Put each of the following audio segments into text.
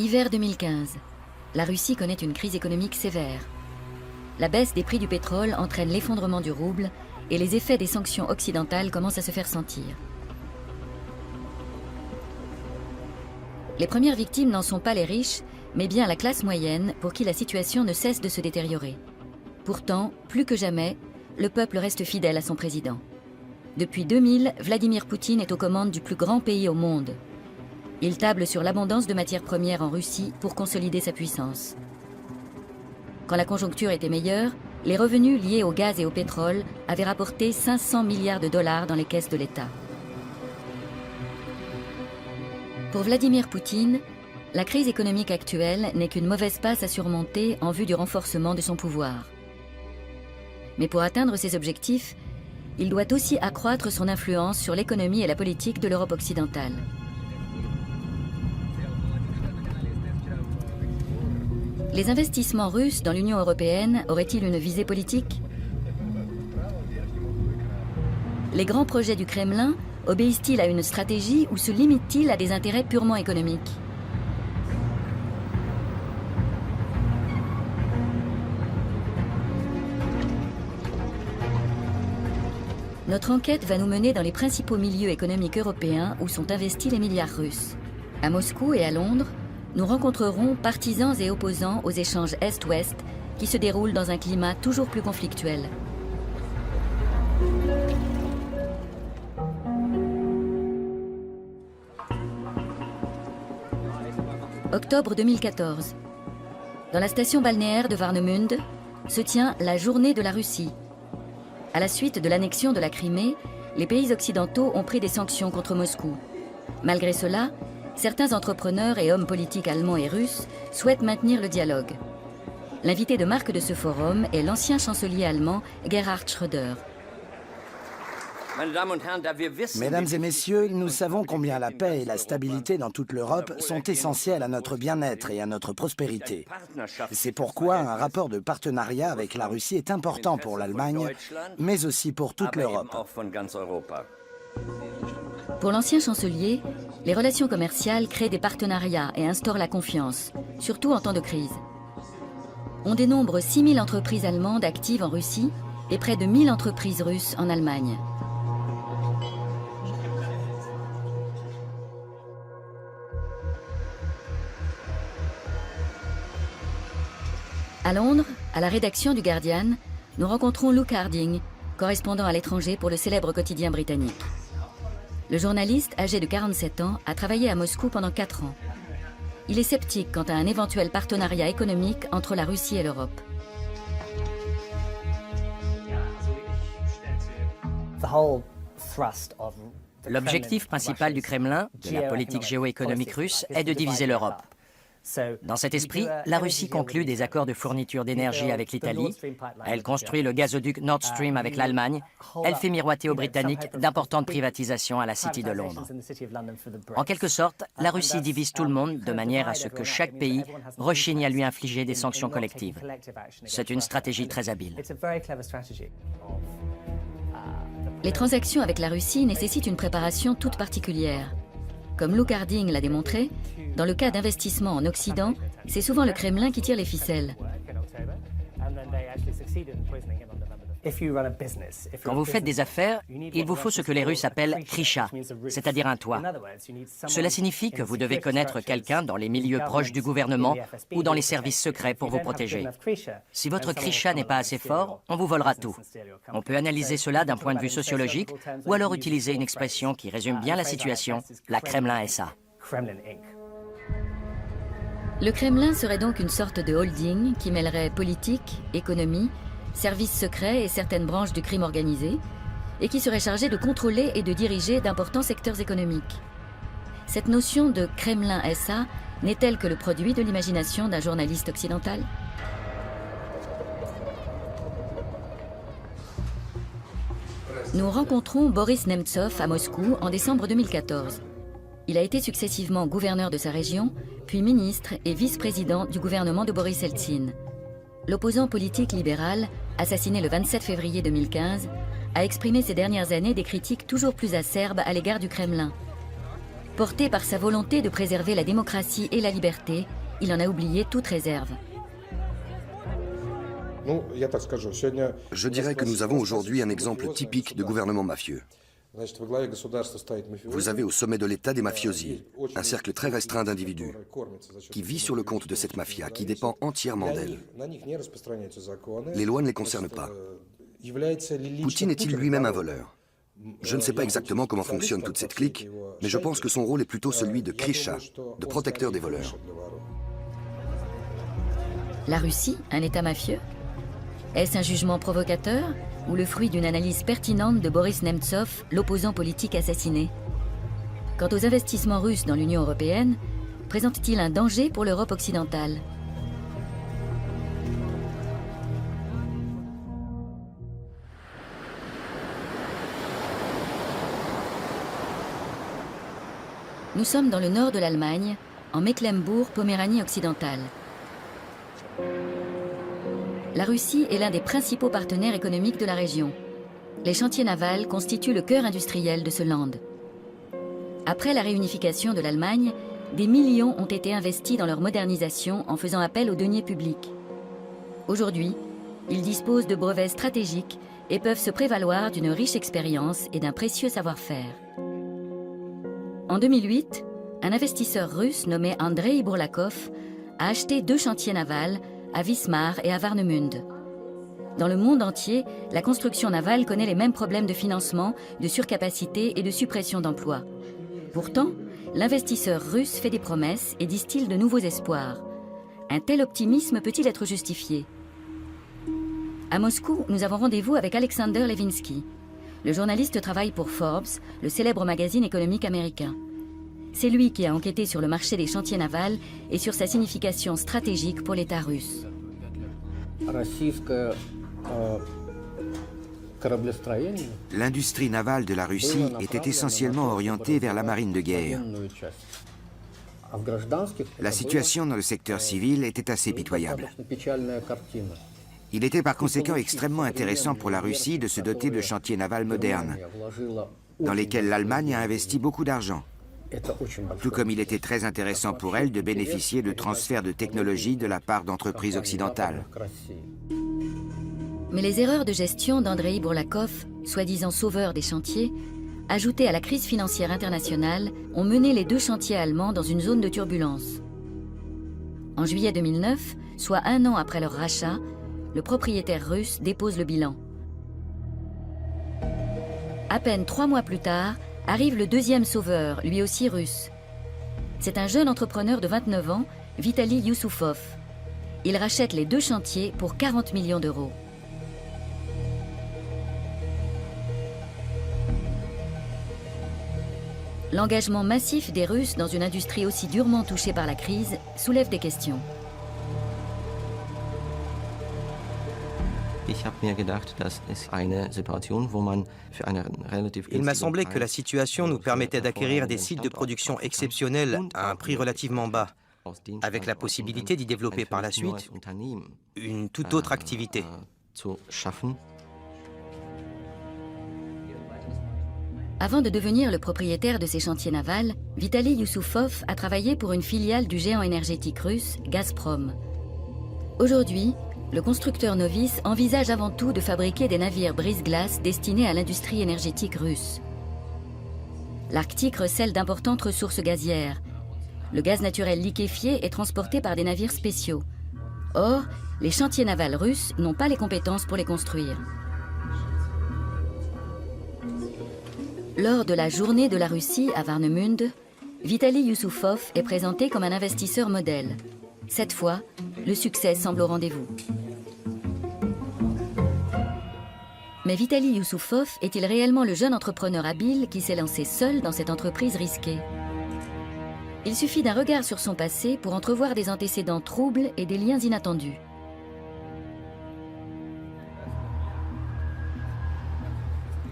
Hiver 2015. La Russie connaît une crise économique sévère. La baisse des prix du pétrole entraîne l'effondrement du rouble et les effets des sanctions occidentales commencent à se faire sentir. Les premières victimes n'en sont pas les riches, mais bien la classe moyenne pour qui la situation ne cesse de se détériorer. Pourtant, plus que jamais, le peuple reste fidèle à son président. Depuis 2000, Vladimir Poutine est aux commandes du plus grand pays au monde. Il table sur l'abondance de matières premières en Russie pour consolider sa puissance. Quand la conjoncture était meilleure, les revenus liés au gaz et au pétrole avaient rapporté 500 milliards de dollars dans les caisses de l'État. Pour Vladimir Poutine, la crise économique actuelle n'est qu'une mauvaise passe à surmonter en vue du renforcement de son pouvoir. Mais pour atteindre ses objectifs, il doit aussi accroître son influence sur l'économie et la politique de l'Europe occidentale. Les investissements russes dans l'Union européenne auraient-ils une visée politique? Les grands projets du Kremlin obéissent-ils à une stratégie ou se limitent-ils à des intérêts purement économiques? Notre enquête va nous mener dans les principaux milieux économiques européens où sont investis les milliards russes. À Moscou et à Londres, nous rencontrerons partisans et opposants aux échanges Est-Ouest qui se déroulent dans un climat toujours plus conflictuel. Octobre 2014. Dans la station balnéaire de Warnemünde se tient la Journée de la Russie. À la suite de l'annexion de la Crimée, les pays occidentaux ont pris des sanctions contre Moscou. Malgré cela, certains entrepreneurs et hommes politiques allemands et russes souhaitent maintenir le dialogue. L'invité de marque de ce forum est l'ancien chancelier allemand Gerhard Schröder. Mesdames et messieurs, nous savons combien la paix et la stabilité dans toute l'Europe sont essentielles à notre bien-être et à notre prospérité. C'est pourquoi un rapport de partenariat avec la Russie est important pour l'Allemagne, mais aussi pour toute l'Europe. Pour l'ancien chancelier, les relations commerciales créent des partenariats et instaurent la confiance, surtout en temps de crise. On dénombre 6000 entreprises allemandes actives en Russie et près de 1000 entreprises russes en Allemagne. À Londres, à la rédaction du Guardian, nous rencontrons Luke Harding, correspondant à l'étranger pour le célèbre quotidien britannique. Le journaliste, âgé de 47 ans, a travaillé à Moscou pendant 4 ans. Il est sceptique quant à un éventuel partenariat économique entre la Russie et l'Europe. L'objectif principal du Kremlin, de la politique géoéconomique russe, est de diviser l'Europe. Dans cet esprit, la Russie conclut des accords de fourniture d'énergie avec l'Italie, elle construit le gazoduc Nord Stream avec l'Allemagne, elle fait miroiter aux Britanniques d'importantes privatisations à la City de Londres. En quelque sorte, la Russie divise tout le monde de manière à ce que chaque pays rechigne à lui infliger des sanctions collectives. C'est une stratégie très habile. Les transactions avec la Russie nécessitent une préparation toute particulière. Comme Luke Harding l'a démontré, dans le cas d'investissements en Occident, c'est souvent le Kremlin qui tire les ficelles. Quand vous faites des affaires, il vous faut ce que les Russes appellent krisha, c'est-à-dire un toit. Cela signifie que vous devez connaître quelqu'un dans les milieux proches du gouvernement ou dans les services secrets pour vous protéger. Si votre krisha n'est pas assez fort, on vous volera tout. On peut analyser cela d'un point de vue sociologique ou alors utiliser une expression qui résume bien la situation, la Kremlin SA. Le Kremlin serait donc une sorte de holding qui mêlerait politique, économie, services secrets et certaines branches du crime organisé, et qui serait chargé de contrôler et de diriger d'importants secteurs économiques. Cette notion de Kremlin SA n'est-elle que le produit de l'imagination d'un journaliste occidental? Nous rencontrons Boris Nemtsov à Moscou en décembre 2014. Il a été successivement gouverneur de sa région, puis ministre et vice-président du gouvernement de Boris Eltsine. L'opposant politique libéral, assassiné le 27 février 2015, a exprimé ces dernières années des critiques toujours plus acerbes à l'égard du Kremlin. Porté par sa volonté de préserver la démocratie et la liberté, il en a oublié toute réserve. Je dirais que nous avons aujourd'hui un exemple typique de gouvernement mafieux. Vous avez au sommet de l'État des mafiosi, un cercle très restreint d'individus, qui vit sur le compte de cette mafia, qui dépend entièrement d'elle. Les lois ne les concernent pas. Poutine est-il lui-même un voleur? Je ne sais pas exactement comment fonctionne toute cette clique, mais je pense que son rôle est plutôt celui de Krisha, de protecteur des voleurs. La Russie, un État mafieux? Est-ce un jugement provocateur ou le fruit d'une analyse pertinente de Boris Nemtsov, l'opposant politique assassiné? Quant aux investissements russes dans l'Union européenne, présentent-ils un danger pour l'Europe occidentale? Nous sommes dans le nord de l'Allemagne, en Mecklembourg-Poméranie occidentale. La Russie est l'un des principaux partenaires économiques de la région. Les chantiers navals constituent le cœur industriel de ce land. Après la réunification de l'Allemagne, des millions ont été investis dans leur modernisation en faisant appel aux deniers publics. Aujourd'hui, ils disposent de brevets stratégiques et peuvent se prévaloir d'une riche expérience et d'un précieux savoir-faire. En 2008, un investisseur russe nommé Andrei Bourlakov a acheté 2 chantiers navals à Wismar et à Warnemünde. Dans le monde entier, la construction navale connaît les mêmes problèmes de financement, de surcapacité et de suppression d'emplois. Pourtant, l'investisseur russe fait des promesses et distille de nouveaux espoirs. Un tel optimisme peut-il être justifié? À Moscou, nous avons rendez-vous avec Alexander Levinsky. Le journaliste travaille pour Forbes, le célèbre magazine économique américain. C'est lui qui a enquêté sur le marché des chantiers navals et sur sa signification stratégique pour l'État russe. L'industrie navale de la Russie était essentiellement orientée vers la marine de guerre. La situation dans le secteur civil était assez pitoyable. Il était par conséquent extrêmement intéressant pour la Russie de se doter de chantiers navals modernes, dans lesquels l'Allemagne a investi beaucoup d'argent. Tout comme il était très intéressant pour elle de bénéficier de transferts de technologie de la part d'entreprises occidentales. Mais les erreurs de gestion d'Andrei Bourlakov, soi-disant sauveur des chantiers, ajoutées à la crise financière internationale, ont mené les 2 chantiers allemands dans une zone de turbulence. En juillet 2009, soit 1 an après leur rachat, le propriétaire russe dépose le bilan. À peine 3 mois plus tard, arrive le 2e sauveur, lui aussi russe. C'est un jeune entrepreneur de 29 ans, Vitali Youssoufov. Il rachète les 2 chantiers pour 40 millions d'euros. L'engagement massif des Russes dans une industrie aussi durement touchée par la crise soulève des questions. Il m'a semblé que la situation nous permettait d'acquérir des sites de production exceptionnels à un prix relativement bas, avec la possibilité d'y développer par la suite une toute autre activité. Avant de devenir le propriétaire de ces chantiers navals, Vitali Youssoufov a travaillé pour une filiale du géant énergétique russe, Gazprom. Aujourd'hui, le constructeur novice envisage avant tout de fabriquer des navires brise-glace destinés à l'industrie énergétique russe. L'Arctique recèle d'importantes ressources gazières. Le gaz naturel liquéfié est transporté par des navires spéciaux. Or, les chantiers navals russes n'ont pas les compétences pour les construire. Lors de la journée de la Russie à Warnemünde, Vitali Youssoufov est présenté comme un investisseur modèle. Cette fois, le succès semble au rendez-vous. Mais Vitali Youssoufov est-il réellement le jeune entrepreneur habile qui s'est lancé seul dans cette entreprise risquée? Il suffit d'un regard sur son passé pour entrevoir des antécédents troubles et des liens inattendus.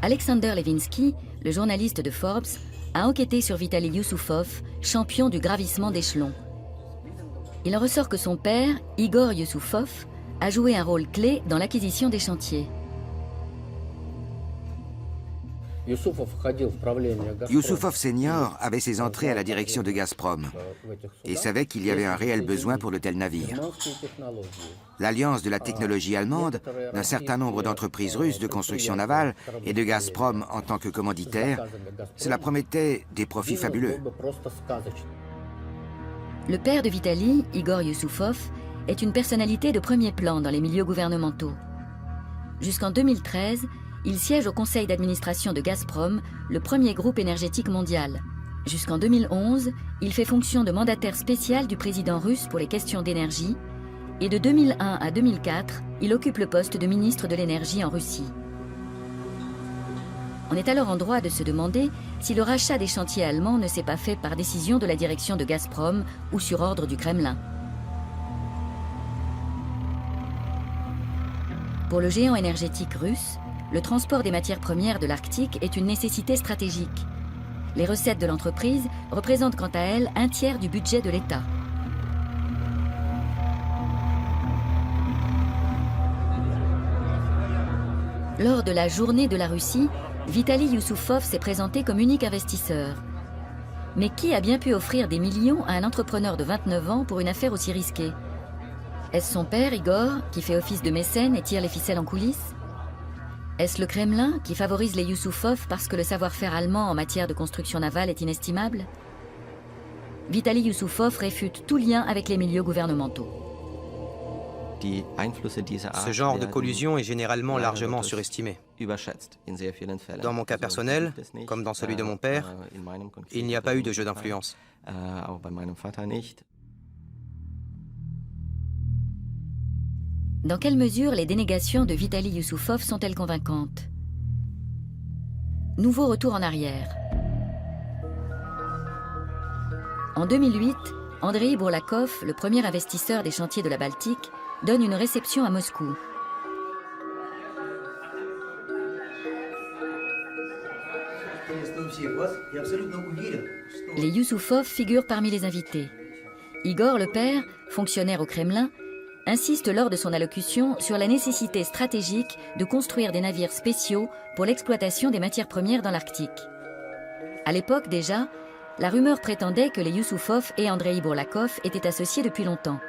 Alexander Levinsky, le journaliste de Forbes, a enquêté sur Vitali Youssoufov, champion du gravissement d'échelons. Il en ressort que son père, Igor Youssoufov, a joué un rôle clé dans l'acquisition des chantiers. Youssoufov senior avait ses entrées à la direction de Gazprom et savait qu'il y avait un réel besoin pour de tels navires. L'alliance de la technologie allemande, d'un certain nombre d'entreprises russes de construction navale et de Gazprom en tant que commanditaire, cela promettait des profits fabuleux. Le père de Vitali, Igor Youssoufov, est une personnalité de premier plan dans les milieux gouvernementaux. Jusqu'en 2013, il siège au conseil d'administration de Gazprom, le premier groupe énergétique mondial. Jusqu'en 2011, il fait fonction de mandataire spécial du président russe pour les questions d'énergie, et de 2001 à 2004, il occupe le poste de ministre de l'énergie en Russie. On est alors en droit de se demander si le rachat des chantiers allemands ne s'est pas fait par décision de la direction de Gazprom ou sur ordre du Kremlin. Pour le géant énergétique russe, le transport des matières premières de l'Arctique est une nécessité stratégique. Les recettes de l'entreprise représentent quant à elles un tiers du budget de l'État. Lors de la journée de la Russie, Vitali Youssoufov s'est présenté comme unique investisseur. Mais qui a bien pu offrir des millions à un entrepreneur de 29 ans pour une affaire aussi risquée? Est-ce son père, Igor, qui fait office de mécène et tire les ficelles en coulisses? Est-ce le Kremlin qui favorise les Youssoufov parce que le savoir-faire allemand en matière de construction navale est inestimable? Vitali Youssoufov réfute tout lien avec les milieux gouvernementaux. Ce genre de collusion est généralement largement surestimé. Dans mon cas personnel, comme dans celui de mon père, il n'y a pas eu de jeu d'influence. Dans quelle mesure les dénégations de Vitali Youssoufov sont-elles convaincantes? Nouveau retour en arrière. En 2008, Andrei Bourlakov, le premier investisseur des chantiers de la Baltique, donne une réception à Moscou. Les Youssoufov figurent parmi les invités. Igor, le père, fonctionnaire au Kremlin, insiste lors de son allocution sur la nécessité stratégique de construire des navires spéciaux pour l'exploitation des matières premières dans l'Arctique. À l'époque déjà, la rumeur prétendait que les Youssoufov et Andrei Bourlakov étaient associés depuis longtemps.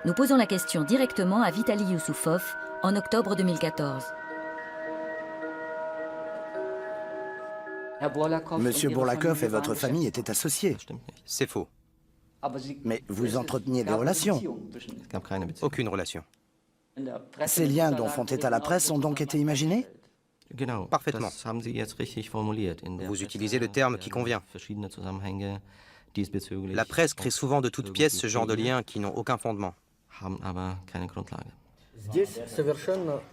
Nous posons la question directement à Vitali Youssoufov en octobre 2014. Monsieur Bourlakov et votre famille étaient associés. C'est faux. Mais vous entreteniez des relations. Aucune relation. Ces liens dont font état la presse ont donc été imaginés? Parfaitement. Vous utilisez le terme qui convient. La presse crée souvent de toutes pièces ce genre de liens qui n'ont aucun fondement.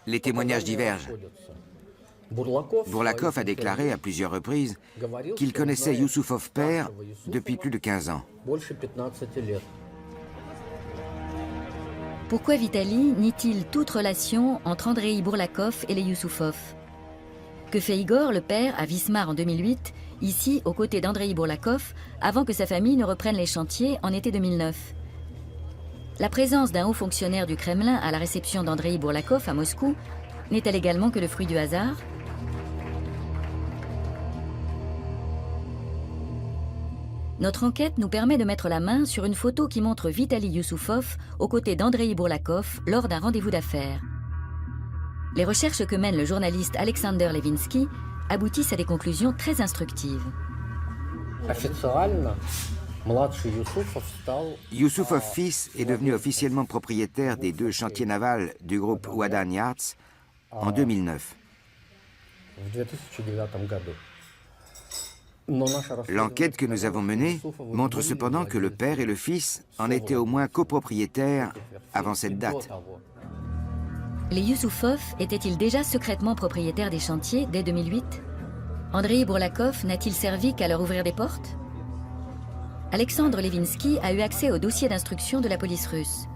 Les témoignages divergent. Bourlakov a déclaré à plusieurs reprises qu'il connaissait Youssoufov père depuis plus de 15 ans. Pourquoi Vitali nie-t-il toute relation entre Andrei Bourlakov et les Youssoufov? Que fait Igor, le père, à Wismar en 2008, ici aux côtés d'Andrei Bourlakov, avant que sa famille ne reprenne les chantiers en été 2009? La présence d'un haut fonctionnaire du Kremlin à la réception d'Andrei Bourlakov à Moscou n'est-elle également que le fruit du hasard? Notre enquête nous permet de mettre la main sur une photo qui montre Vitali Youssoufov aux côtés d'Andrei Bourlakov lors d'un rendez-vous d'affaires. Les recherches que mène le journaliste Alexander Levinsky aboutissent à des conclusions très instructives. Youssoufov fils est devenu officiellement propriétaire des 2 chantiers navals du groupe Wadan Yards en 2009. L'enquête que nous avons menée montre cependant que le père et le fils en étaient au moins copropriétaires avant cette date. Les Youssoufov étaient-ils déjà secrètement propriétaires des chantiers dès 2008? Andrei Bourlakov n'a-t-il servi qu'à leur ouvrir des portes? Alexandre Levinsky a eu accès au dossier d'instruction de la police russe.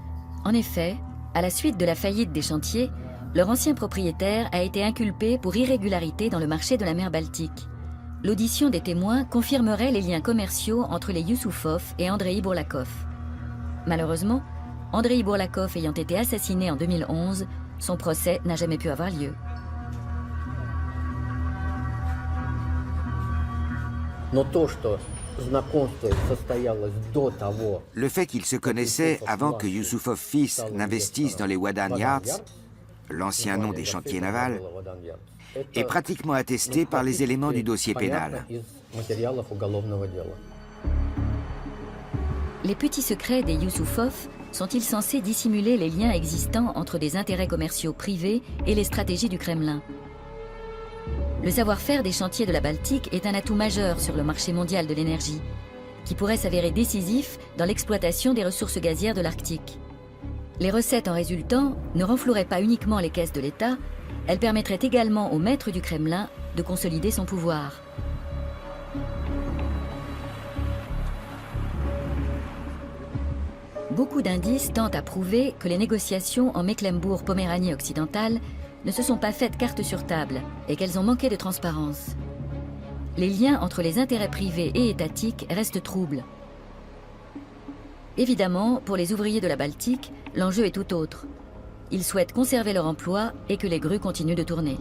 En effet, à la suite de la faillite des chantiers, leur ancien propriétaire a été inculpé pour irrégularité dans le marché de la mer Baltique. L'audition des témoins confirmerait les liens commerciaux entre les Youssoufov et Andrei Bourlakov. Malheureusement, Andrei Bourlakov ayant été assassiné en 2011, son procès n'a jamais pu avoir lieu. Le fait qu'ils se connaissaient avant que Yusupov fils n'investisse dans les Wadan Yards, l'ancien nom des chantiers navals, est pratiquement attesté par les éléments du dossier pénal. Les petits secrets des Yusupov sont-ils censés dissimuler les liens existants entre des intérêts commerciaux privés et les stratégies du Kremlin? Le savoir-faire des chantiers de la Baltique est un atout majeur sur le marché mondial de l'énergie, qui pourrait s'avérer décisif dans l'exploitation des ressources gazières de l'Arctique. Les recettes en résultant ne renfloueraient pas uniquement les caisses de l'État, elles permettraient également au maître du Kremlin de consolider son pouvoir. Beaucoup d'indices tentent à prouver que les négociations en Mecklembourg-Poméranie occidentale ne se sont pas faites carte sur table et qu'elles ont manqué de transparence. Les liens entre les intérêts privés et étatiques restent troubles. Évidemment, pour les ouvriers de la Baltique, l'enjeu est tout autre. Ils souhaitent conserver leur emploi et que les grues continuent de tourner.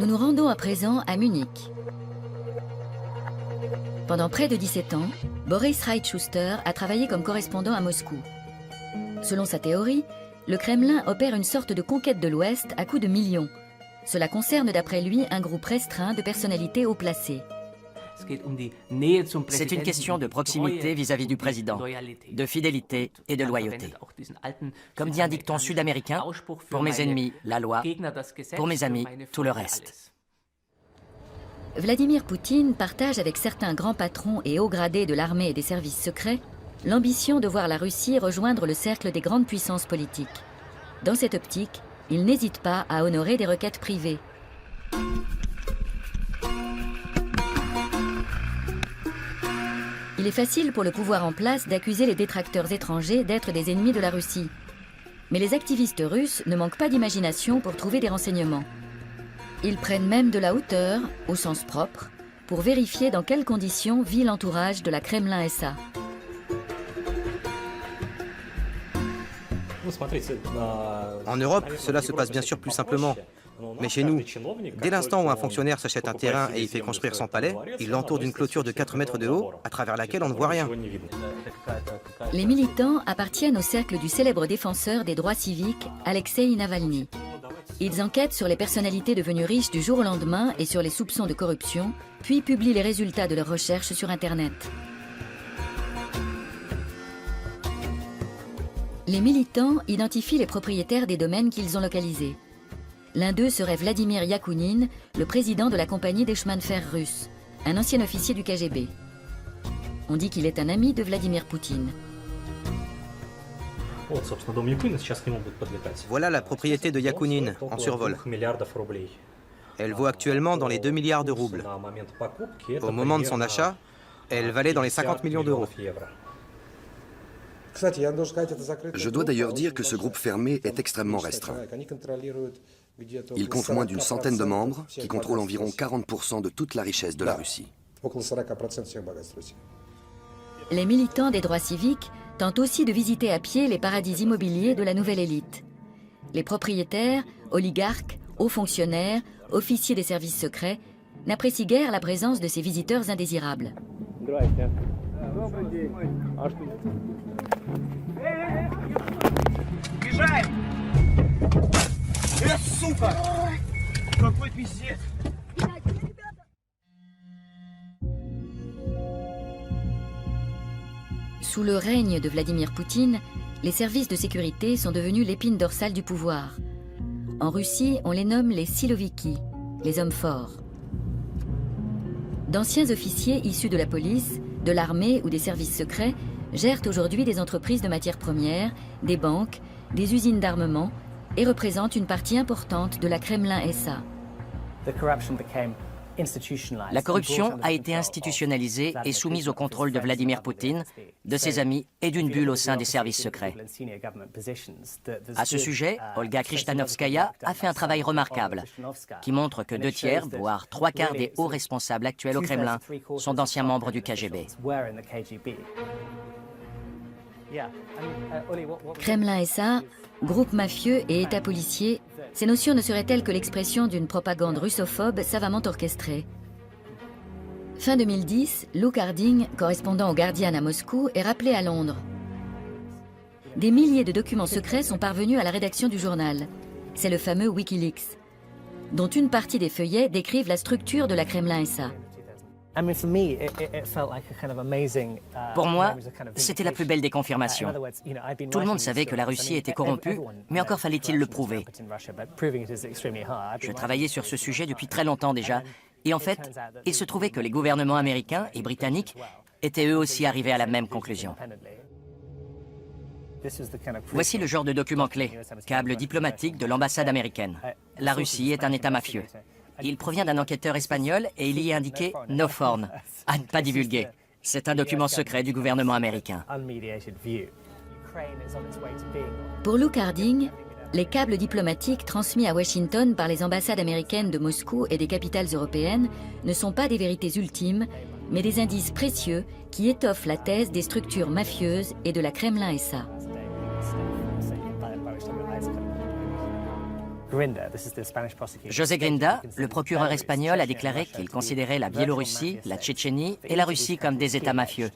Nous nous rendons à présent à Munich. Pendant près de 17 ans, Boris Reitschuster a travaillé comme correspondant à Moscou. Selon sa théorie, le Kremlin opère une sorte de conquête de l'Ouest à coups de millions. Cela concerne d'après lui un groupe restreint de personnalités haut placées. C'est une question de proximité vis-à-vis du président, de fidélité et de loyauté. Comme dit un dicton sud-américain, pour mes ennemis, la loi, pour mes amis, tout le reste. Vladimir Poutine partage avec certains grands patrons et hauts gradés de l'armée et des services secrets l'ambition de voir la Russie rejoindre le cercle des grandes puissances politiques. Dans cette optique, il n'hésite pas à honorer des requêtes privées. Il est facile pour le pouvoir en place d'accuser les détracteurs étrangers d'être des ennemis de la Russie. Mais les activistes russes ne manquent pas d'imagination pour trouver des renseignements. Ils prennent même de la hauteur, au sens propre, pour vérifier dans quelles conditions vit l'entourage de la Kremlin SA. En Europe, cela se passe bien sûr plus simplement. Mais chez nous, dès l'instant où un fonctionnaire s'achète un terrain et y fait construire son palais, il l'entoure d'une clôture de 4 mètres de haut, à travers laquelle on ne voit rien. Les militants appartiennent au cercle du célèbre défenseur des droits civiques, Alexei Navalny. Ils enquêtent sur les personnalités devenues riches du jour au lendemain et sur les soupçons de corruption, puis publient les résultats de leurs recherches sur Internet. Les militants identifient les propriétaires des domaines qu'ils ont localisés. L'un d'eux serait Vladimir Yakounine, le président de la compagnie des chemins de fer russes, un ancien officier du KGB. On dit qu'il est un ami de Vladimir Poutine. Voilà la propriété de Yakounine, en survol. Elle vaut actuellement dans les 2 milliards de roubles. Au moment de son achat, elle valait dans les 50 millions d'euros. Je dois d'ailleurs dire que ce groupe fermé est extrêmement restreint. Il compte moins d'une centaine de membres qui contrôlent environ 40% de toute la richesse de la Russie. Les militants des droits civiques tentent aussi de visiter à pied les paradis immobiliers de la nouvelle élite. Les propriétaires, oligarques, hauts fonctionnaires, officiers des services secrets n'apprécient guère la présence de ces visiteurs indésirables. Sous le règne de Vladimir Poutine, les services de sécurité sont devenus l'épine dorsale du pouvoir. En Russie, on les nomme les siloviki, les hommes forts. D'anciens officiers issus de la police, de l'armée ou des services secrets gèrent aujourd'hui des entreprises de matières premières, des banques, des usines d'armement et représentent une partie importante de la Kremlin SA. La corruption a été institutionnalisée et soumise au contrôle de Vladimir Poutine, de ses amis et d'une bulle au sein des services secrets. À ce sujet, Olga Krishtanovskaya a fait un travail remarquable qui montre que 2 tiers, voire 3/4 des hauts responsables actuels au Kremlin sont d'anciens membres du KGB. Kremlin-SA, groupe mafieux et État policier, ces notions ne seraient-elles que l'expression d'une propagande russophobe savamment orchestrée? Fin 2010, Luke Harding, correspondant au Guardian à Moscou, est rappelé à Londres. Des milliers de documents secrets sont parvenus à la rédaction du journal. C'est le fameux Wikileaks, dont une partie des feuillets décrivent la structure de la Kremlin-SA. Pour moi, c'était la plus belle des confirmations. Tout le monde savait que la Russie était corrompue, mais encore fallait-il le prouver. Je travaillais sur ce sujet depuis très longtemps déjà, et en fait, il se trouvait que les gouvernements américains et britanniques étaient eux aussi arrivés à la même conclusion. Voici le genre de document clé, câble diplomatique de l'ambassade américaine. La Russie est un État mafieux. Il provient d'un enquêteur espagnol et il y est indiqué « No Foreign », à ne pas divulguer. C'est un document secret du gouvernement américain. Pour Luke Harding, les câbles diplomatiques transmis à Washington par les ambassades américaines de Moscou et des capitales européennes ne sont pas des vérités ultimes, mais des indices précieux qui étoffent la thèse des structures mafieuses et de la Kremlin-SA. José Grinda, le procureur espagnol, a déclaré qu'il considérait la Biélorussie, la Tchétchénie et la Russie comme des États mafieux.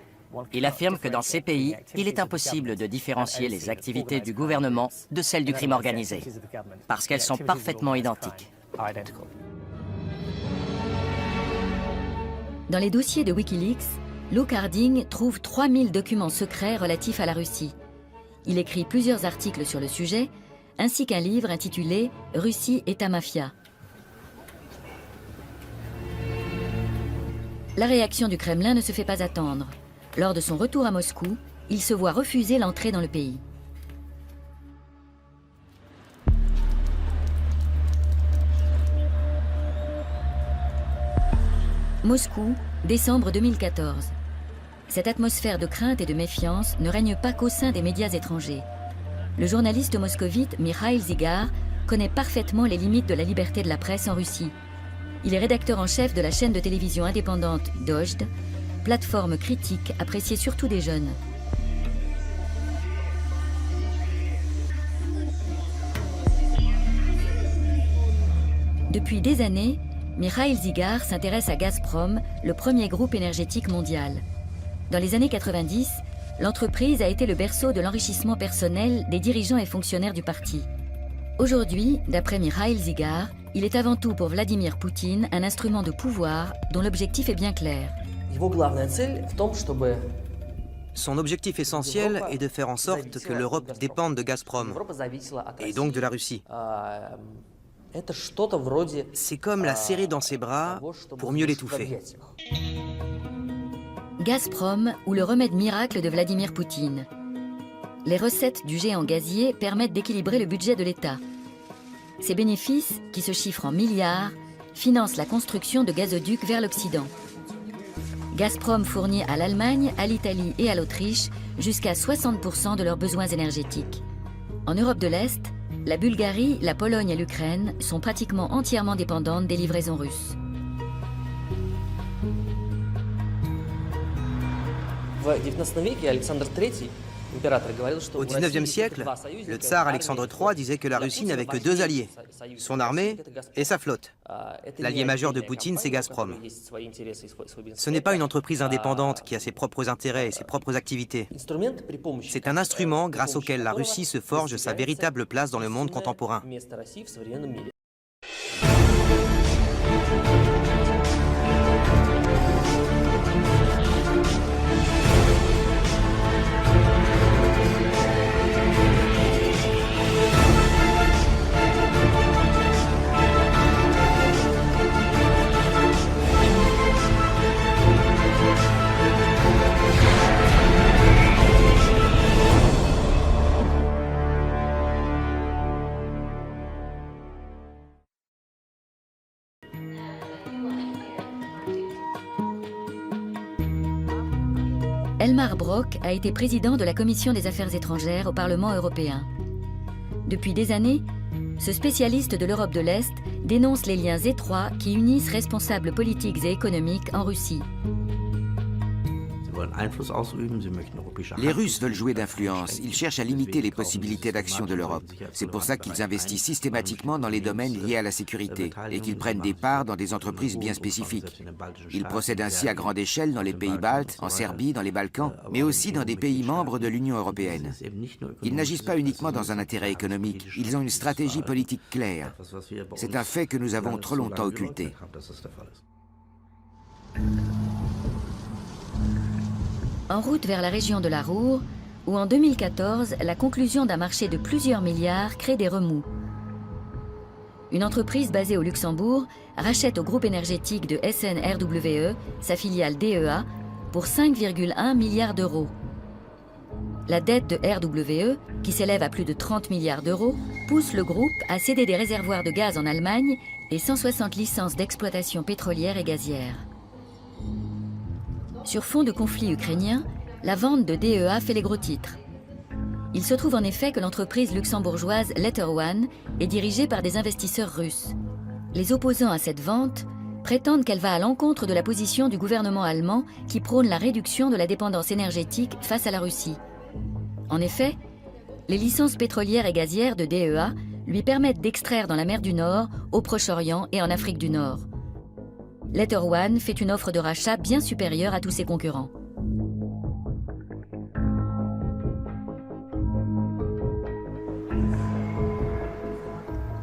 Il affirme que dans ces pays, il est impossible de différencier les activités du gouvernement de celles du crime organisé, parce qu'elles sont parfaitement identiques. Dans les dossiers de Wikileaks, Luke Harding trouve 3000 documents secrets relatifs à la Russie. Il écrit plusieurs articles sur le sujet, ainsi qu'un livre intitulé « Russie, État mafia ». La réaction du Kremlin ne se fait pas attendre. Lors de son retour à Moscou, il se voit refuser l'entrée dans le pays. Moscou, décembre 2014. Cette atmosphère de crainte et de méfiance ne règne pas qu'au sein des médias étrangers. Le journaliste moscovite Mikhail Zygar connaît parfaitement les limites de la liberté de la presse en Russie. Il est rédacteur en chef de la chaîne de télévision indépendante Dojd, plateforme critique appréciée surtout des jeunes. Depuis des années, Mikhail Zygar s'intéresse à Gazprom, le premier groupe énergétique mondial. Dans les années 90, l'entreprise a été le berceau de l'enrichissement personnel des dirigeants et fonctionnaires du parti. Aujourd'hui, d'après Mikhail Zygar, il est avant tout pour Vladimir Poutine un instrument de pouvoir dont l'objectif est bien clair. Son objectif essentiel est de faire en sorte que l'Europe dépende de Gazprom, et donc de la Russie. C'est comme la serrer dans ses bras pour mieux l'étouffer. Gazprom ou le remède miracle de Vladimir Poutine. Les recettes du géant gazier permettent d'équilibrer le budget de l'État. Ces bénéfices, qui se chiffrent en milliards, financent la construction de gazoducs vers l'Occident. Gazprom fournit à l'Allemagne, à l'Italie et à l'Autriche jusqu'à 60% de leurs besoins énergétiques. En Europe de l'Est, la Bulgarie, la Pologne et l'Ukraine sont pratiquement entièrement dépendantes des livraisons russes. Au XIXe siècle, le tsar Alexandre III disait que la Russie n'avait que deux alliés, son armée et sa flotte. L'allié majeur de Poutine, c'est Gazprom. Ce n'est pas une entreprise indépendante qui a ses propres intérêts et ses propres activités. C'est un instrument grâce auquel la Russie se forge sa véritable place dans le monde contemporain. Elmar Brok a été président de la Commission des Affaires étrangères au Parlement européen. Depuis des années, ce spécialiste de l'Europe de l'Est dénonce les liens étroits qui unissent responsables politiques et économiques en Russie. Les Russes veulent jouer d'influence. Ils cherchent à limiter les possibilités d'action de l'Europe. C'est pour ça qu'ils investissent systématiquement dans les domaines liés à la sécurité et qu'ils prennent des parts dans des entreprises bien spécifiques. Ils procèdent ainsi à grande échelle dans les pays baltes, en Serbie, dans les Balkans, mais aussi dans des pays membres de l'Union européenne. Ils n'agissent pas uniquement dans un intérêt économique. Ils ont une stratégie politique claire. C'est un fait que nous avons trop longtemps occulté. En route vers la région de la Ruhr, où en 2014, la conclusion d'un marché de plusieurs milliards crée des remous. Une entreprise basée au Luxembourg rachète au groupe énergétique de SNRWE, sa filiale DEA, pour 5,1 milliards d'euros. La dette de RWE, qui s'élève à plus de 30 milliards d'euros, pousse le groupe à céder des réservoirs de gaz en Allemagne et 160 licences d'exploitation pétrolière et gazière. Sur fond de conflit ukrainien, la vente de DEA fait les gros titres. Il se trouve en effet que l'entreprise luxembourgeoise Letter One est dirigée par des investisseurs russes. Les opposants à cette vente prétendent qu'elle va à l'encontre de la position du gouvernement allemand qui prône la réduction de la dépendance énergétique face à la Russie. En effet, les licences pétrolières et gazières de DEA lui permettent d'extraire dans la mer du Nord, au Proche-Orient et en Afrique du Nord. Letter One fait une offre de rachat bien supérieure à tous ses concurrents.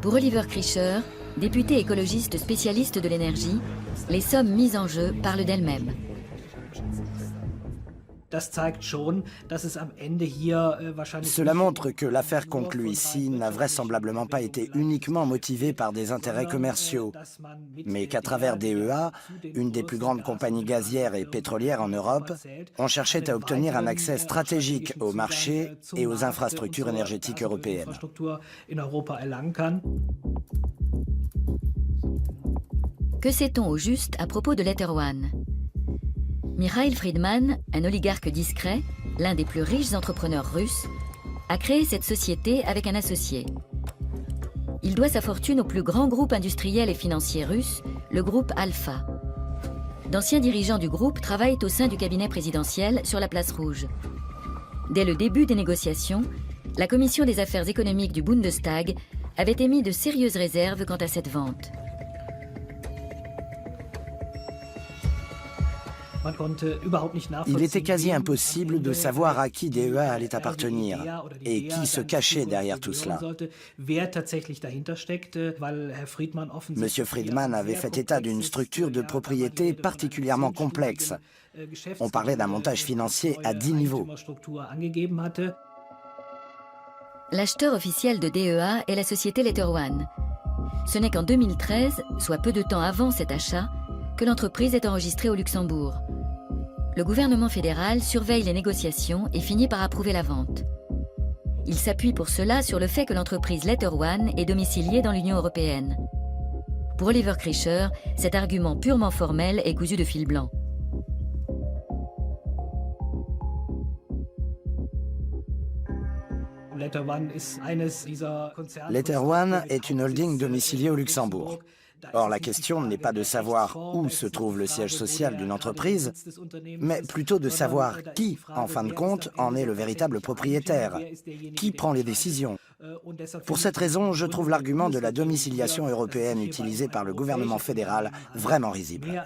Pour Oliver Krischer, député écologiste spécialiste de l'énergie, les sommes mises en jeu parlent d'elles-mêmes. Cela montre que l'affaire conclue ici n'a vraisemblablement pas été uniquement motivée par des intérêts commerciaux, mais qu'à travers DEA, une des plus grandes compagnies gazières et pétrolières en Europe, on cherchait à obtenir un accès stratégique au marché et aux infrastructures énergétiques européennes. Que sait-on au juste à propos de Letter One ? Mikhail Friedman, un oligarque discret, l'un des plus riches entrepreneurs russes, a créé cette société avec un associé. Il doit sa fortune au plus grand groupe industriel et financier russe, le groupe Alpha. D'anciens dirigeants du groupe travaillent au sein du cabinet présidentiel sur la place Rouge. Dès le début des négociations, la commission des affaires économiques du Bundestag avait émis de sérieuses réserves quant à cette vente. Il était quasi impossible de savoir à qui DEA allait appartenir et qui se cachait derrière tout cela. M. Friedman avait fait état d'une structure de propriété particulièrement complexe. On parlait d'un montage financier à 10 niveaux. L'acheteur officiel de DEA est la société Letter One. Ce n'est qu'en 2013, soit peu de temps avant cet achat, que l'entreprise est enregistrée au Luxembourg. Le gouvernement fédéral surveille les négociations et finit par approuver la vente. Il s'appuie pour cela sur le fait que l'entreprise Letter One est domiciliée dans l'Union européenne. Pour Oliver Krischer, cet argument purement formel est cousu de fil blanc. Letter One est une holding domiciliée au Luxembourg. Or, la question n'est pas de savoir où se trouve le siège social d'une entreprise, mais plutôt de savoir qui, en fin de compte, en est le véritable propriétaire, qui prend les décisions. Pour cette raison, je trouve l'argument de la domiciliation européenne utilisé par le gouvernement fédéral vraiment risible.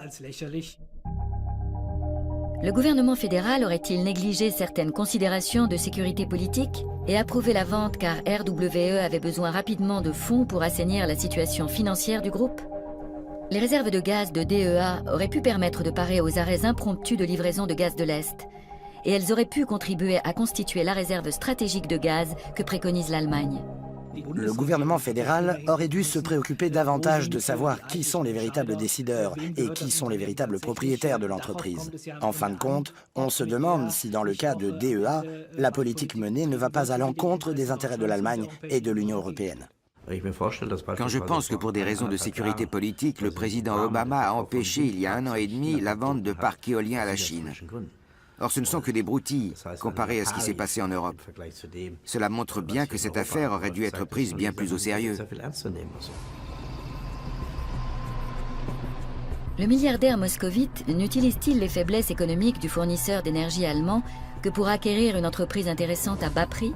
Le gouvernement fédéral aurait-il négligé certaines considérations de sécurité politique et approuvé la vente car RWE avait besoin rapidement de fonds pour assainir la situation financière du groupe? Les réserves de gaz de DEA auraient pu permettre de parer aux arrêts impromptus de livraison de gaz de l'Est, et elles auraient pu contribuer à constituer la réserve stratégique de gaz que préconise l'Allemagne. Le gouvernement fédéral aurait dû se préoccuper davantage de savoir qui sont les véritables décideurs et qui sont les véritables propriétaires de l'entreprise. En fin de compte, on se demande si dans le cas de DEA, la politique menée ne va pas à l'encontre des intérêts de l'Allemagne et de l'Union européenne. Quand je pense que pour des raisons de sécurité politique, le président Obama a empêché il y a 1 an et demi la vente de parcs éoliens à la Chine. Or, ce ne sont que des broutilles comparées à ce qui s'est passé en Europe. Cela montre bien que cette affaire aurait dû être prise bien plus au sérieux. Le milliardaire moscovite n'utilise-t-il les faiblesses économiques du fournisseur d'énergie allemand que pour acquérir une entreprise intéressante à bas prix?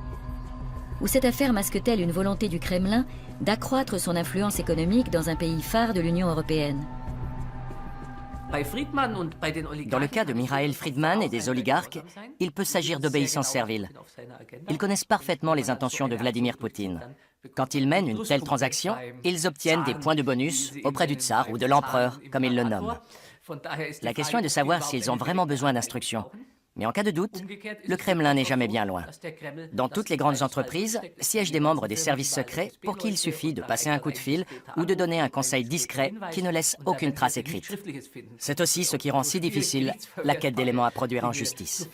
Ou cette affaire masque-t-elle une volonté du Kremlin d'accroître son influence économique dans un pays phare de l'Union européenne? Dans le cas de Mikhail Friedman et des oligarques, il peut s'agir d'obéissance servile. Ils connaissent parfaitement les intentions de Vladimir Poutine. Quand ils mènent une telle transaction, ils obtiennent des points de bonus auprès du tsar ou de l'empereur, comme ils le nomment. La question est de savoir s'ils ont vraiment besoin d'instructions. Mais en cas de doute, le Kremlin n'est jamais bien loin. Dans toutes les grandes entreprises, siègent des membres des services secrets pour qui il suffit de passer un coup de fil ou de donner un conseil discret qui ne laisse aucune trace écrite. C'est aussi ce qui rend si difficile la quête d'éléments à produire en justice.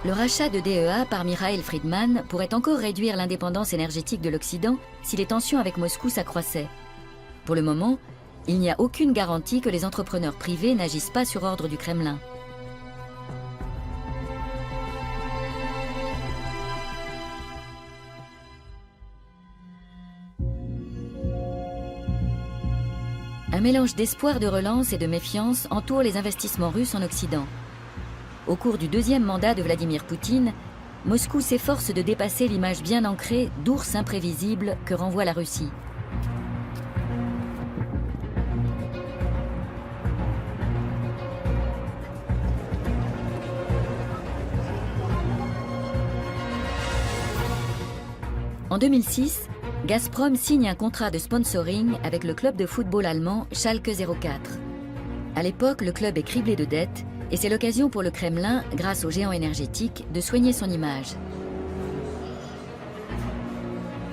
Le rachat de DEA par Mikhail Friedman pourrait encore réduire l'indépendance énergétique de l'Occident si les tensions avec Moscou s'accroissaient. Pour le moment, il n'y a aucune garantie que les entrepreneurs privés n'agissent pas sur ordre du Kremlin. Un mélange d'espoir de relance et de méfiance entoure les investissements russes en Occident. Au cours du deuxième mandat de Vladimir Poutine, Moscou s'efforce de dépasser l'image bien ancrée d'ours imprévisible que renvoie la Russie. En 2006, Gazprom signe un contrat de sponsoring avec le club de football allemand Schalke 04. À l'époque, le club est criblé de dettes et c'est l'occasion pour le Kremlin, grâce au géant énergétique, de soigner son image.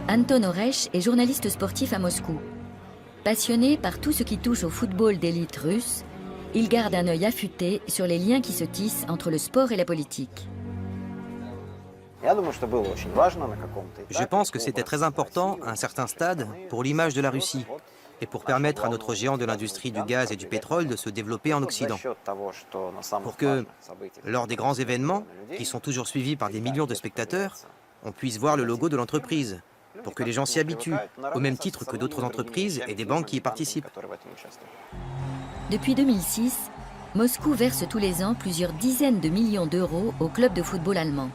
Anton Oresh est journaliste sportif à Moscou. Passionné par tout ce qui touche au football d'élite russe, il garde un œil affûté sur les liens qui se tissent entre le sport et la politique. Je pense que c'était très important, à un certain stade, pour l'image de la Russie et pour permettre à notre géant de l'industrie du gaz et du pétrole de se développer en Occident. Pour que, lors des grands événements, qui sont toujours suivis par des millions de spectateurs, on puisse voir le logo de l'entreprise, pour que les gens s'y habituent, au même titre que d'autres entreprises et des banques qui y participent. Depuis 2006, Moscou verse tous les ans plusieurs dizaines de millions d'euros au club de football allemand.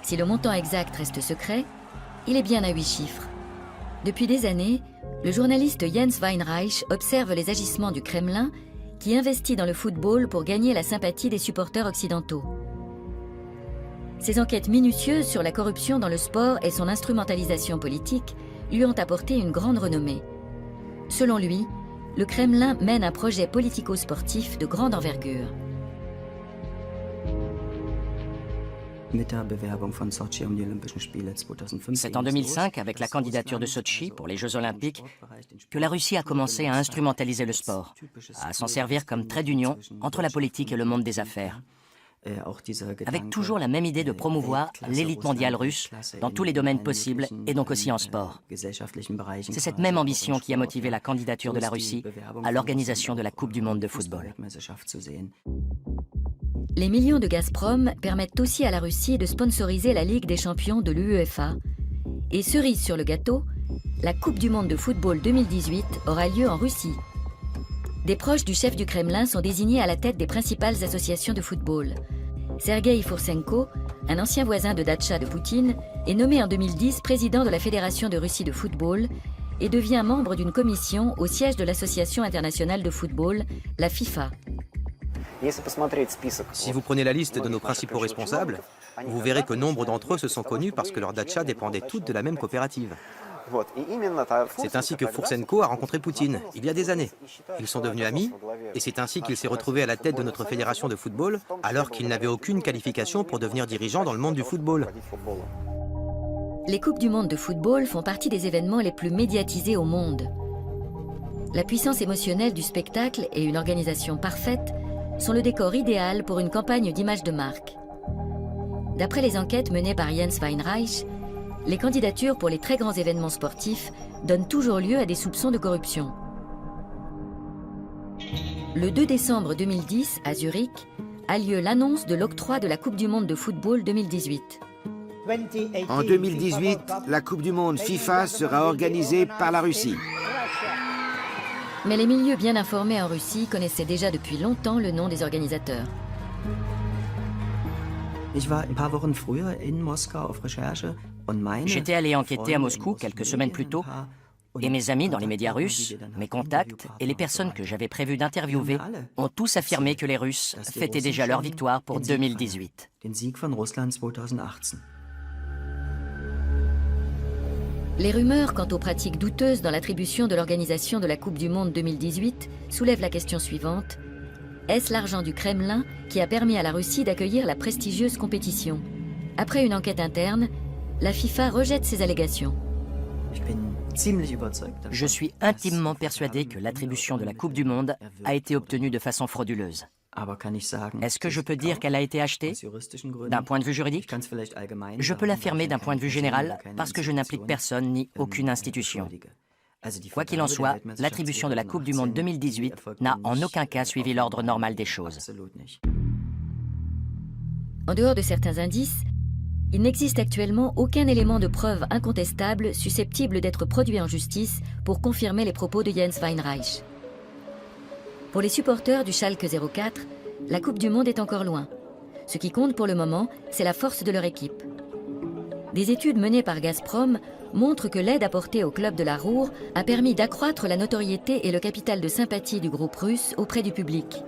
Si le montant exact reste secret, il est bien à 8 chiffres. Depuis des années, le journaliste Jens Weinreich observe les agissements du Kremlin qui investit dans le football pour gagner la sympathie des supporters occidentaux. Ses enquêtes minutieuses sur la corruption dans le sport et son instrumentalisation politique lui ont apporté une grande renommée. Selon lui, le Kremlin mène un projet politico-sportif de grande envergure. C'est en 2005, avec la candidature de Sotchi pour les Jeux Olympiques, que la Russie a commencé à instrumentaliser le sport, à s'en servir comme trait d'union entre la politique et le monde des affaires, avec toujours la même idée de promouvoir l'élite mondiale russe dans tous les domaines possibles et donc aussi en sport. C'est cette même ambition qui a motivé la candidature de la Russie à l'organisation de la Coupe du monde de football. Les millions de Gazprom permettent aussi à la Russie de sponsoriser la Ligue des champions de l'UEFA. Et cerise sur le gâteau, la Coupe du monde de football 2018 aura lieu en Russie. Des proches du chef du Kremlin sont désignés à la tête des principales associations de football. Sergei Foursenko, un ancien voisin de Datcha de Poutine, est nommé en 2010 président de la Fédération de Russie de football et devient membre d'une commission au siège de l'Association internationale de football, la FIFA. Si vous prenez la liste de nos principaux responsables, vous verrez que nombre d'entre eux se sont connus parce que leurs datchas dépendaient toutes de la même coopérative. C'est ainsi que Foursenko a rencontré Poutine, il y a des années. Ils sont devenus amis, et c'est ainsi qu'il s'est retrouvé à la tête de notre fédération de football, alors qu'il n'avait aucune qualification pour devenir dirigeant dans le monde du football. Les Coupes du monde de football font partie des événements les plus médiatisés au monde. La puissance émotionnelle du spectacle et une organisation parfaite sont le décor idéal pour une campagne d'image de marque. D'après les enquêtes menées par Jens Weinreich, les candidatures pour les très grands événements sportifs donnent toujours lieu à des soupçons de corruption. Le 2 décembre 2010, à Zurich, a lieu l'annonce de l'octroi de la Coupe du monde de football 2018. En 2018, la Coupe du monde FIFA sera organisée par la Russie. Mais les milieux bien informés en Russie connaissaient déjà depuis longtemps le nom des organisateurs. J'étais allé enquêter à Moscou quelques semaines plus tôt, et mes amis dans les médias russes, mes contacts et les personnes que j'avais prévu d'interviewer ont tous affirmé que les Russes fêtaient déjà leur victoire pour 2018. Les rumeurs quant aux pratiques douteuses dans l'attribution de l'organisation de la Coupe du Monde 2018 soulèvent la question suivante. Est-ce l'argent du Kremlin qui a permis à la Russie d'accueillir la prestigieuse compétition? Après une enquête interne, la FIFA rejette ces allégations. Je suis intimement persuadé que l'attribution de la Coupe du Monde a été obtenue de façon frauduleuse. Est-ce que je peux dire qu'elle a été achetée? D'un point de vue juridique, je peux l'affirmer d'un point de vue général parce que je n'implique personne ni aucune institution. Quoi qu'il en soit, l'attribution de la Coupe du Monde 2018 n'a en aucun cas suivi l'ordre normal des choses. En dehors de certains indices, il n'existe actuellement aucun élément de preuve incontestable susceptible d'être produit en justice pour confirmer les propos de Jens Weinreich. Pour les supporters du Schalke 04, la Coupe du Monde est encore loin. Ce qui compte pour le moment, c'est la force de leur équipe. Des études menées par Gazprom montrent que l'aide apportée au club de la Ruhr a permis d'accroître la notoriété et le capital de sympathie du groupe russe auprès du public.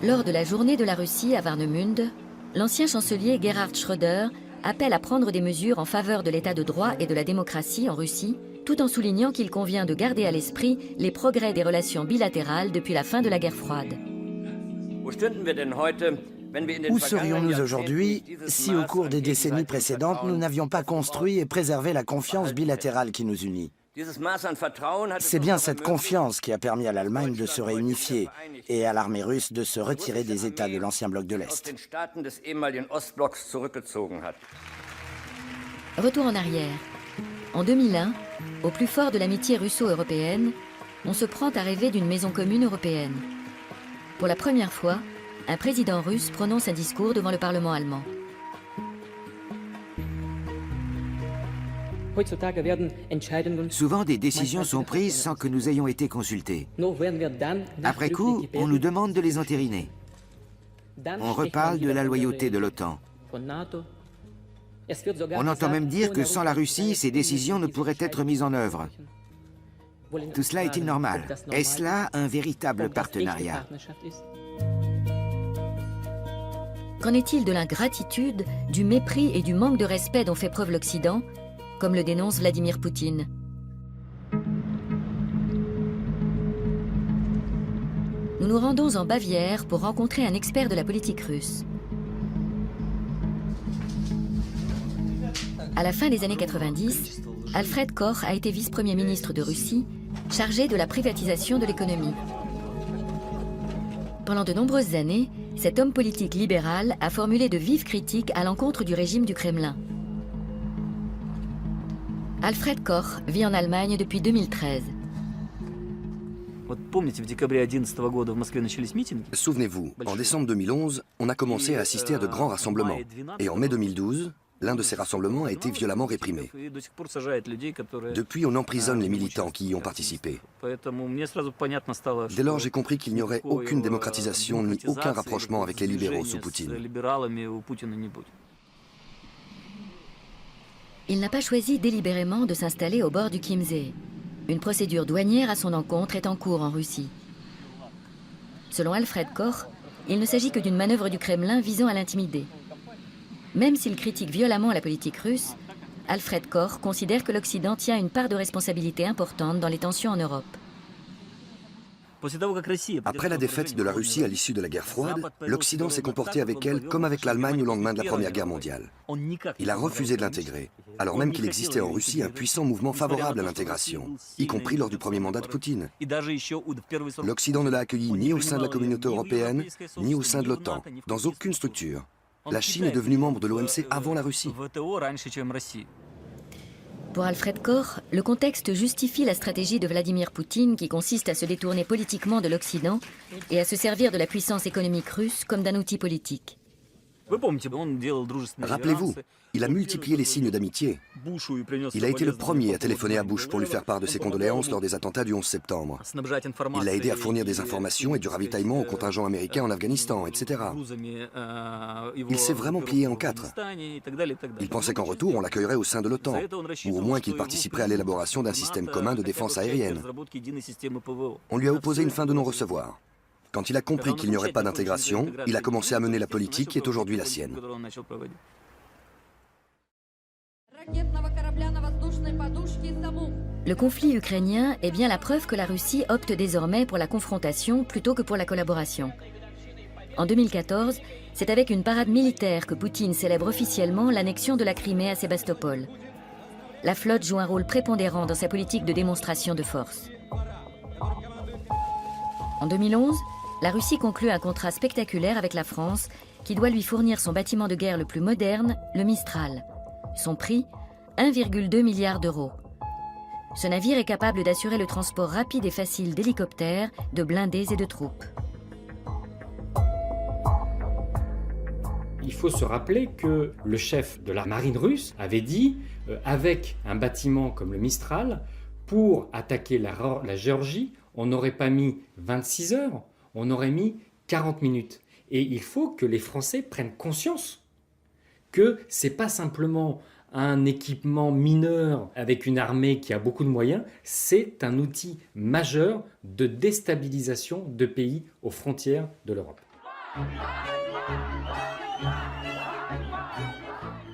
Lors de la journée de la Russie à Warnemünde, l'ancien chancelier Gerhard Schröder appelle à prendre des mesures en faveur de l'état de droit et de la démocratie en Russie, tout en soulignant qu'il convient de garder à l'esprit les progrès des relations bilatérales depuis la fin de la guerre froide. Où serions-nous aujourd'hui si au cours des décennies précédentes, nous n'avions pas construit et préservé la confiance bilatérale qui nous unit? C'est bien cette confiance qui a permis à l'Allemagne de se réunifier et à l'armée russe de se retirer des États de l'ancien bloc de l'Est. Retour en arrière. En 2001, au plus fort de l'amitié russo-européenne, on se prend à rêver d'une maison commune européenne. Pour la première fois, un président russe prononce un discours devant le Parlement allemand. Souvent, des décisions sont prises sans que nous ayons été consultés. Après coup, on nous demande de les entériner. On reparle de la loyauté de l'OTAN. On entend même dire que sans la Russie, ces décisions ne pourraient être mises en œuvre. Tout cela est-il normal? Est-ce là un véritable partenariat? Qu'en est-il de l'ingratitude, du mépris et du manque de respect dont fait preuve l'Occident, comme le dénonce Vladimir Poutine? Nous nous rendons en Bavière pour rencontrer un expert de la politique russe. À la fin des années 90, Alfred Koch a été vice-premier ministre de Russie, chargé de la privatisation de l'économie. Pendant de nombreuses années, cet homme politique libéral a formulé de vives critiques à l'encontre du régime du Kremlin. Alfred Koch vit en Allemagne depuis 2013. Souvenez-vous, en décembre 2011, on a commencé à assister à de grands rassemblements. Et en mai 2012, l'un de ces rassemblements a été violemment réprimé. Depuis, on emprisonne les militants qui y ont participé. Dès lors, j'ai compris qu'il n'y aurait aucune démocratisation ni aucun rapprochement avec les libéraux sous Poutine. Il n'a pas choisi délibérément de s'installer au bord du Chiemsee. Une procédure douanière à son encontre est en cours en Russie. Selon Alfred Koch, il ne s'agit que d'une manœuvre du Kremlin visant à l'intimider. Même s'il critique violemment la politique russe, Alfred Koch considère que l'Occident tient une part de responsabilité importante dans les tensions en Europe. Après la défaite de la Russie à l'issue de la guerre froide, l'Occident s'est comporté avec elle comme avec l'Allemagne au lendemain de la Première Guerre mondiale. Il a refusé de l'intégrer, alors même qu'il existait en Russie un puissant mouvement favorable à l'intégration, y compris lors du premier mandat de Poutine. L'Occident ne l'a accueilli ni au sein de la communauté européenne, ni au sein de l'OTAN, dans aucune structure. La Chine est devenue membre de l'OMC avant la Russie. Pour Alfred Koch, le contexte justifie la stratégie de Vladimir Poutine qui consiste à se détourner politiquement de l'Occident et à se servir de la puissance économique russe comme d'un outil politique. Rappelez-vous, il a multiplié les signes d'amitié. Il a été le premier à téléphoner à Bush pour lui faire part de ses condoléances lors des attentats du 11 septembre. Il l'a aidé à fournir des informations et du ravitaillement au contingent américain en Afghanistan, etc. Il s'est vraiment plié en quatre. Il pensait qu'en retour, on l'accueillerait au sein de l'OTAN, ou au moins qu'il participerait à l'élaboration d'un système commun de défense aérienne. On lui a opposé une fin de non-recevoir. Quand il a compris qu'il n'y aurait pas d'intégration, il a commencé à mener la politique qui est aujourd'hui la sienne. Le conflit ukrainien est bien la preuve que la Russie opte désormais pour la confrontation plutôt que pour la collaboration. En 2014, c'est avec une parade militaire que Poutine célèbre officiellement l'annexion de la Crimée à Sébastopol. La flotte joue un rôle prépondérant dans sa politique de démonstration de force. En 2011, la Russie conclut un contrat spectaculaire avec la France qui doit lui fournir son bâtiment de guerre le plus moderne, le Mistral. Son prix, 1,2 milliard d'euros. Ce navire est capable d'assurer le transport rapide et facile d'hélicoptères, de blindés et de troupes. Il faut se rappeler que le chef de la marine russe avait dit, avec un bâtiment comme le Mistral, pour attaquer la Géorgie, on n'aurait pas mis 26 heures, on aurait mis 40 minutes. Et il faut que les Français prennent conscience que ce n'est pas simplement un équipement mineur avec une armée qui a beaucoup de moyens, c'est un outil majeur de déstabilisation de pays aux frontières de l'Europe.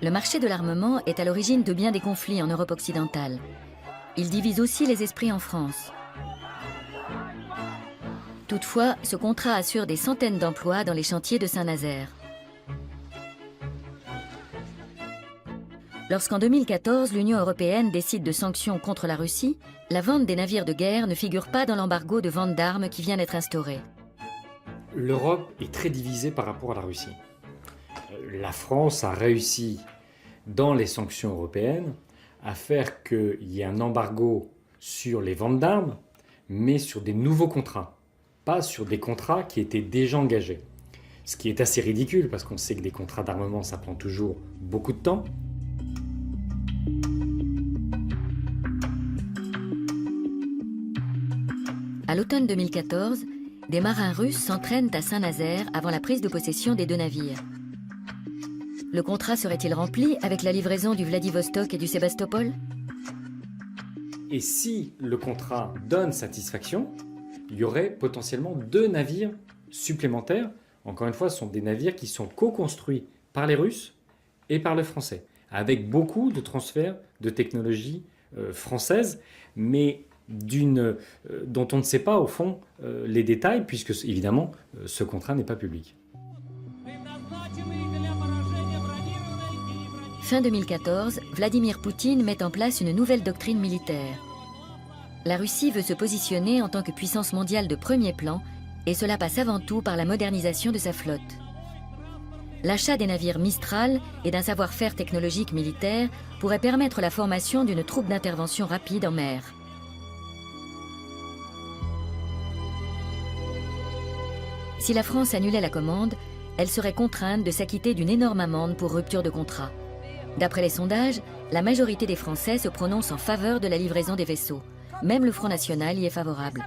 Le marché de l'armement est à l'origine de bien des conflits en Europe occidentale. Il divise aussi les esprits en France. Toutefois, ce contrat assure des centaines d'emplois dans les chantiers de Saint-Nazaire. Lorsqu'en 2014, l'Union européenne décide de sanctions contre la Russie, la vente des navires de guerre ne figure pas dans l'embargo de vente d'armes qui vient d'être instauré. L'Europe est très divisée par rapport à la Russie. La France a réussi, dans les sanctions européennes, à faire qu'il y ait un embargo sur les ventes d'armes, mais sur des nouveaux contrats, pas sur des contrats qui étaient déjà engagés. Ce qui est assez ridicule, parce qu'on sait que des contrats d'armement, ça prend toujours beaucoup de temps. À l'automne 2014, des marins russes s'entraînent à Saint-Nazaire avant la prise de possession des deux navires. Le contrat serait-il rempli avec la livraison du Vladivostok et du Sébastopol ? Et si le contrat donne satisfaction, il y aurait potentiellement 2 navires supplémentaires. Encore une fois, ce sont des navires qui sont co-construits par les Russes et par les Français, avec beaucoup de transferts de technologies françaises, mais dont on ne sait pas au fond les détails, puisque évidemment ce contrat n'est pas public. Fin 2014, Vladimir Poutine met en place une nouvelle doctrine militaire. La Russie veut se positionner en tant que puissance mondiale de premier plan, et cela passe avant tout par la modernisation de sa flotte. L'achat des navires Mistral et d'un savoir-faire technologique militaire pourrait permettre la formation d'une troupe d'intervention rapide en mer. Si la France annulait la commande, elle serait contrainte de s'acquitter d'une énorme amende pour rupture de contrat. D'après les sondages, la majorité des Français se prononcent en faveur de la livraison des vaisseaux. Même le Front National y est favorable.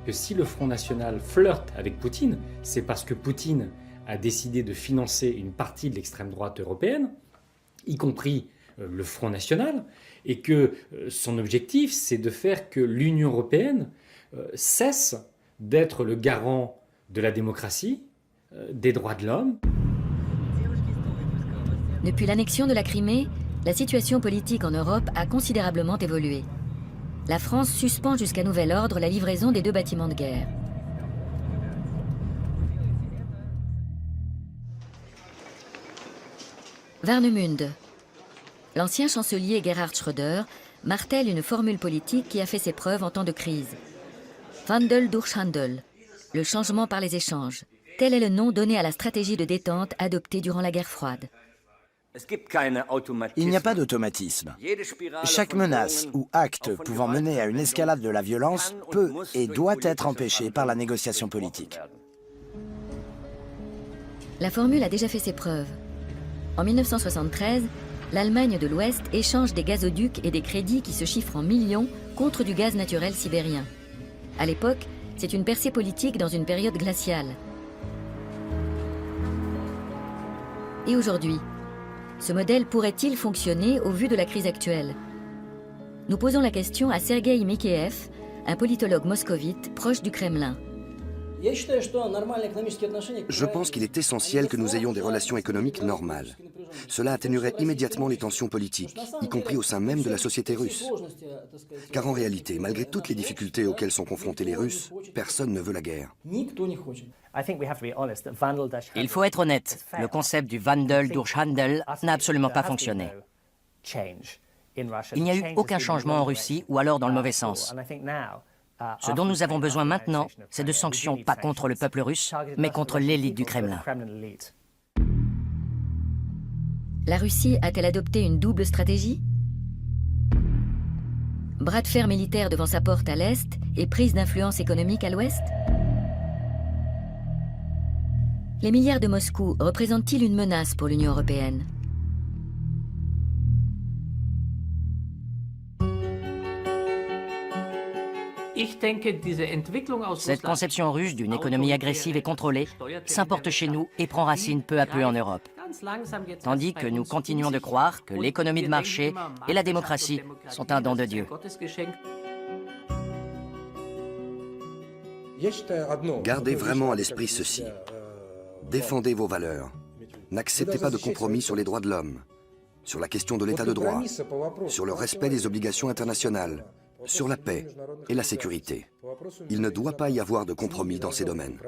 Que si le Front National flirte avec Poutine, c'est parce que Poutine a décidé de financer une partie de l'extrême droite européenne, y compris le Front National, et que son objectif, c'est de faire que l'Union européenne cesse d'être le garant de la démocratie, des droits de l'homme. Depuis l'annexion de la Crimée, la situation politique en Europe a considérablement évolué. La France suspend jusqu'à nouvel ordre la livraison des 2 bâtiments de guerre. Warnemünde. L'ancien chancelier Gerhard Schröder martèle une formule politique qui a fait ses preuves en temps de crise. Wandel durch Handel, le changement par les échanges. Tel est le nom donné à la stratégie de détente adoptée durant la guerre froide. Il n'y a pas d'automatisme. Chaque menace ou acte pouvant mener à une escalade de la violence peut et doit être empêché par la négociation politique. La formule a déjà fait ses preuves. En 1973, l'Allemagne de l'Ouest échange des gazoducs et des crédits qui se chiffrent en millions contre du gaz naturel sibérien. À l'époque, c'est une percée politique dans une période glaciale. Et aujourd'hui, ce modèle pourrait-il fonctionner au vu de la crise actuelle? Nous posons la question à Sergueï Mikheyev, un politologue moscovite proche du Kremlin. Je pense qu'il est essentiel que nous ayons des relations économiques normales. Cela atténuerait immédiatement les tensions politiques, y compris au sein même de la société russe. Car en réalité, malgré toutes les difficultés auxquelles sont confrontés les Russes, personne ne veut la guerre. Il faut être honnête, le concept du Wandel durch Handel n'a absolument pas fonctionné. Il n'y a eu aucun changement en Russie, ou alors dans le mauvais sens. Ce dont nous avons besoin maintenant, c'est de sanctions pas contre le peuple russe, mais contre l'élite du Kremlin. La Russie a-t-elle adopté une double stratégie? Bras de fer militaire devant sa porte à l'Est et prise d'influence économique à l'Ouest? Les milliards de Moscou représentent-ils une menace pour l'Union européenne? Cette conception russe d'une économie agressive et contrôlée s'importe chez nous et prend racine peu à peu en Europe. Tandis que nous continuons de croire que l'économie de marché et la démocratie sont un don de Dieu. Gardez vraiment à l'esprit ceci. Défendez vos valeurs. N'acceptez pas de compromis sur les droits de l'homme, sur la question de l'état de droit, sur le respect des obligations internationales, sur la paix et la sécurité. Il ne doit pas y avoir de compromis dans ces domaines.